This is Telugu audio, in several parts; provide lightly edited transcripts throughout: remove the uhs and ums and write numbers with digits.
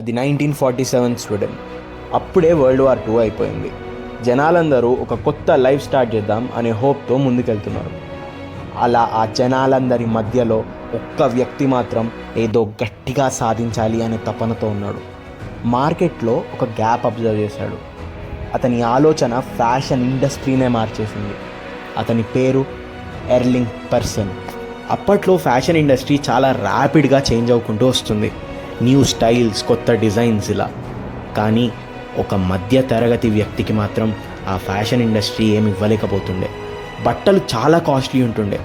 అది 1947 స్వీడన్. అప్పుడే వరల్డ్ వార్ 2 అయిపోయింది. జనాలందరూ ఒక కొత్త లైఫ్ స్టార్ట్ చేద్దాం అనే హోప్తో ముందుకెళ్తున్నారు. అలా ఆ జనాలందరి మధ్యలో ఒక్క వ్యక్తి మాత్రం ఏదో గట్టిగా సాధించాలి అనే తపనతో ఉన్నాడు. మార్కెట్లో ఒక గ్యాప్ అబ్జర్వ్ చేశాడు. అతని ఆలోచన ఫ్యాషన్ ఇండస్ట్రీనే మార్చేసింది. అతని పేరు ఎర్లింగ్ పర్సన్. అప్పట్లో ఫ్యాషన్ ఇండస్ట్రీ చాలా ర్యాపిడ్గా చేంజ్ అవ్వుకుంటూ వస్తుంది. న్యూ స్టైల్స్, కొత్త డిజైన్స్ ఇలా. కానీ ఒక మధ్య తరగతి వ్యక్తికి మాత్రం ఆ ఫ్యాషన్ ఇండస్ట్రీ ఏమి ఇవ్వలేకపోతుండే. బట్టలు చాలా కాస్ట్లీ ఉంటుండే.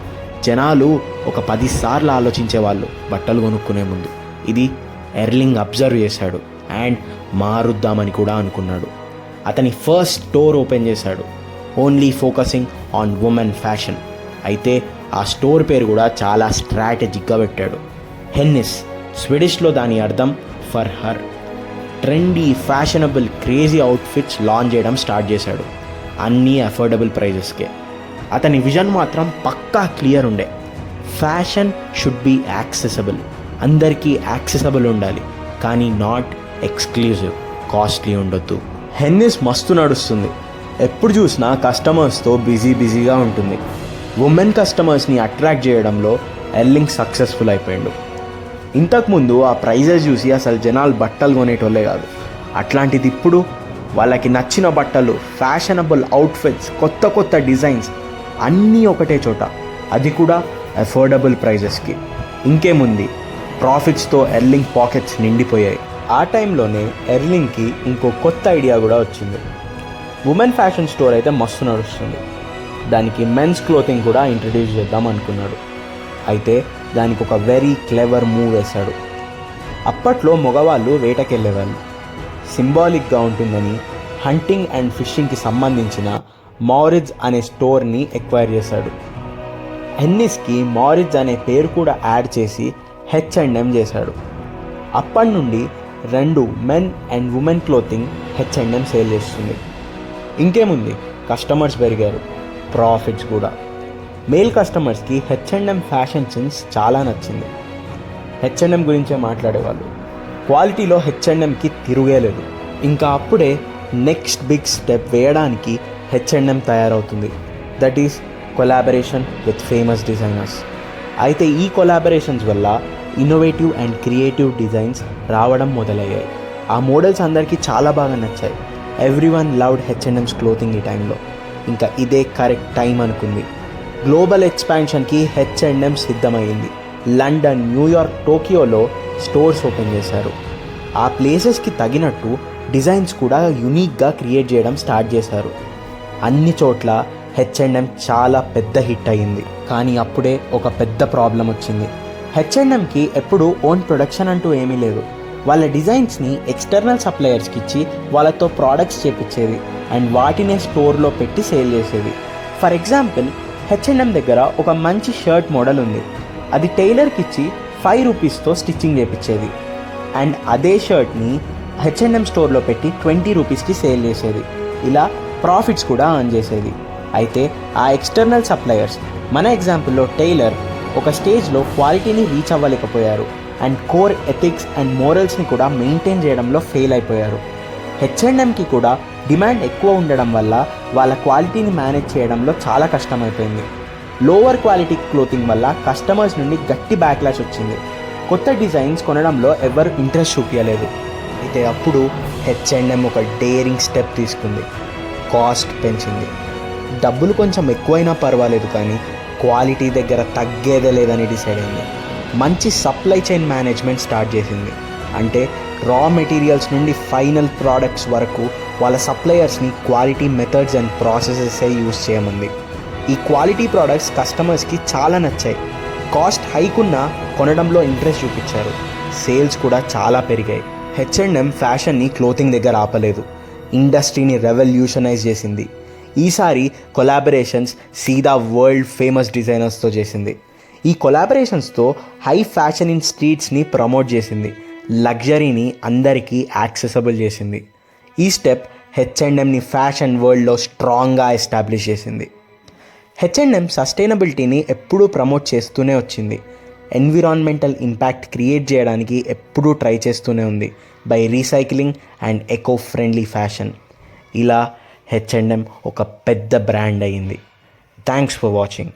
జనాలు ఒక 10 సార్లు ఆలోచించేవాళ్ళు బట్టలు కొనుక్కునే ముందు. ఇది ఎర్లింగ్ అబ్జర్వ్ చేశాడు అండ్ మారుద్దామని కూడా అనుకున్నాడు. అతని ఫస్ట్ స్టోర్ ఓపెన్ చేశాడు, only focusing on women fashion. అయితే ఆ స్టోర్ పేరు కూడా చాలా స్ట్రాటజిక్గా పెట్టాడు, హెన్నిస్. స్వీడిష్లో దాని అర్థం for her. Trendy, fashionable, crazy outfits launch చేయడం స్టార్ట్ చేశాడు, అన్నీ అఫోర్డబుల్ ప్రైజెస్కే. అతని విజన్ మాత్రం పక్కా క్లియర్ ఉండే. ఫ్యాషన్ షుడ్ బీ యాక్సెసబుల్, అందరికీ యాక్సెసబుల్ ఉండాలి, కానీ నాట్ ఎక్స్క్లూజివ్, కాస్ట్లీ ఉండొద్దు. హెన్నిస్ మస్తు నడుస్తుంది. ఎప్పుడు చూసినా కస్టమర్స్తో బిజీగా ఉంటుంది. ఉమెన్ కస్టమర్స్ని అట్రాక్ట్ చేయడంలో ఎర్లింగ్ సక్సెస్ఫుల్ అయిపోయాడు. ఇంతకుముందు ఆ ప్రైజెస్ చూసి అసలు జనాలు బట్టలు కొనేటోళ్ళే కాదు. అట్లాంటిది ఇప్పుడు వాళ్ళకి నచ్చిన బట్టలు, ఫ్యాషనబుల్ అవుట్ఫిట్స్, కొత్త డిజైన్స్ అన్నీ ఒకటే చోట, అది కూడా అఫోర్డబుల్ ప్రైజెస్కి. ఇంకేముంది, ప్రాఫిట్స్తో ఎర్లింగ్ పాకెట్స్ నిండిపోయాయి. ఆ టైంలోనే ఎర్లింగ్కి ఇంకో కొత్త ఐడియా కూడా వచ్చింది. ఉమెన్ ఫ్యాషన్ స్టోర్ అయితే మస్తు నడుస్తుంది, దానికి మెన్స్ క్లోతింగ్ కూడా ఇంట్రడ్యూస్ చేద్దాం అనుకున్నాడు. అయితే దానికి ఒక వెరీ క్లెవర్ మూవ్ వేశాడు. అప్పట్లో మగవాళ్ళు వేటకెళ్ళేవాళ్ళు, సింబాలిక్గా ఉంటుందని హంటింగ్ అండ్ ఫిషింగ్కి సంబంధించిన మారిజ్ అనే స్టోర్ని ఎక్వైర్ చేశాడు. హెన్నిస్కి మారిజ్ అనే పేరు కూడా యాడ్ చేసి H&M చేశాడు. అప్పటి నుండి 2 men and women clothing H&M sale చేస్తుంది. ఇంకేముంది, కస్టమర్స్ పెరిగారు, ప్రాఫిట్స్ కూడా. మేల్ కస్టమర్స్కి H&M ఫ్యాషన్ సెన్స్ చాలా నచ్చింది. H&M గురించే మాట్లాడేవాళ్ళు. క్వాలిటీలో H&Mకి తిరుగేలేదు. ఇంకా అప్పుడే నెక్స్ట్ బిగ్ స్టెప్ వేయడానికి H&M తయారవుతుంది. That is collaboration with famous designers. అయితే ఈ కొలాబరేషన్స్ వల్ల ఇన్నోవేటివ్ అండ్ క్రియేటివ్ డిజైన్స్ రావడం మొదలయ్యాయి. ఆ మోడల్స్ అందరికీ చాలా బాగా నచ్చాయి. ఎవ్రీవన్ లవ్డ్ H&M's క్లోతింగ్ ఈ టైంలో. ఇంకా ఇదే కరెక్ట్ టైం అనుకుంది. గ్లోబల్ ఎక్స్పాన్షన్కి H&M సిద్ధమైంది. లండన్, న్యూయార్క్, టోక్యోలో స్టోర్స్ ఓపెన్ చేశారు. ఆ ప్లేసెస్కి తగినట్టు డిజైన్స్ కూడా యూనిక్గా క్రియేట్ చేయడం స్టార్ట్ చేశారు. అన్ని చోట్ల H&M చాలా పెద్ద హిట్ అయ్యింది. కానీ అప్పుడే ఒక పెద్ద ప్రాబ్లం వచ్చింది. H&Mకి ఎప్పుడు ఓన్ ప్రొడక్షన్ అంటూ ఏమీ లేదు. వాళ్ళ డిజైన్స్ని ఎక్స్టర్నల్ సప్లయర్స్కి ఇచ్చి వాళ్ళతో ప్రోడక్ట్స్ చేపించేది అండ్ వాటినే స్టోర్లో పెట్టి సేల్ చేసేది. ఫర్ ఎగ్జాంపుల్, H&M దగ్గర ఒక మంచి షర్ట్ మోడల్ ఉంది, అది టైలర్కి ఇచ్చి 5 రూపీస్తో స్టిచ్చింగ్ చేపించేది అండ్ అదే షర్ట్ని H&M స్టోర్లో పెట్టి 20 రూపీస్కి సేల్ చేసేది. ఇలా ప్రాఫిట్స్ కూడా ఎర్న్ చేసేది. అయితే ఆ ఎక్స్టర్నల్ సప్లయర్స్, మన ఎగ్జాంపుల్లో టైలర్, ఒక స్టేజ్లో క్వాలిటీని రీచ్ అవ్వలేకపోయారు అండ్ కోర్ ఎథిక్స్ అండ్ మోరల్స్ని కూడా మెయింటైన్ చేయడంలో ఫెయిల్ అయిపోయారు. H&Mకి కూడా డిమాండ్ ఎక్కువ ఉండడం వల్ల వాళ్ళ క్వాలిటీని మేనేజ్ చేయడంలో చాలా కష్టమైపోయింది. లోవర్ క్వాలిటీ క్లోతింగ్ వల్ల కస్టమర్స్ నుండి గట్టి బ్యాక్లాష్ వచ్చింది. కొత్త డిజైన్స్ కొనడంలో ఎవరు ఇంట్రెస్ట్ చూపించలేదు. అయితే అప్పుడు H&M ఒక డేరింగ్ స్టెప్ తీసుకుంది, కాస్ట్ పెంచింది. డబ్బులు కొంచెం ఎక్కువైనా పర్వాలేదు కానీ క్వాలిటీ దగ్గర తగ్గేదే లేదని డిసైడ్ అయింది. మంచి సప్లై చైన్ మేనేజ్మెంట్ స్టార్ట్ చేసింది. అంటే రా మెటీరియల్స్ నుండి ఫైనల్ ప్రోడక్ట్స్ వరకు వాళ్ళ సప్లయర్స్ని క్వాలిటీ మెథడ్స్ అండ్ ప్రాసెసెసే యూజ్ చేయమంది. ఈ క్వాలిటీ ప్రోడక్ట్స్ కస్టమర్స్కి చాలా నచ్చాయి. కాస్ట్ హైక్ ఉన్నా కొనడంలో ఇంట్రెస్ట్ చూపించారు. సేల్స్ కూడా చాలా పెరిగాయి. H&M ఫ్యాషన్ని క్లోతింగ్ దగ్గర ఆపలేదు, ఇండస్ట్రీని రెవల్యూషనైజ్ చేసింది. ఈసారి కొలాబరేషన్స్ సీదా వరల్డ్ ఫేమస్ డిజైనర్స్తో చేసింది. ఈ కొలాబరేషన్స్తో హై ఫ్యాషన్ ఇన్ స్ట్రీట్స్ని ప్రమోట్ చేసింది, లగ్జరీని అందరికీ యాక్సెసబుల్ చేసింది. ఈ స్టెప్ H&Mని ఫ్యాషన్ వరల్డ్లో స్ట్రాంగ్గా ఎస్టాబ్లిష్ చేసింది. H&M సస్టైనబిలిటీని ఎప్పుడూ ప్రమోట్ చేస్తూనే వచ్చింది. ఎన్విరాన్మెంటల్ ఇంపాక్ట్ క్రియేట్ చేయడానికి ఎప్పుడూ ట్రై చేస్తూనే ఉంది. By recycling and eco friendly fashion. ఇలా H&M ఒక పెద్ద బ్రాండ్ అయింది. Thanks for watching.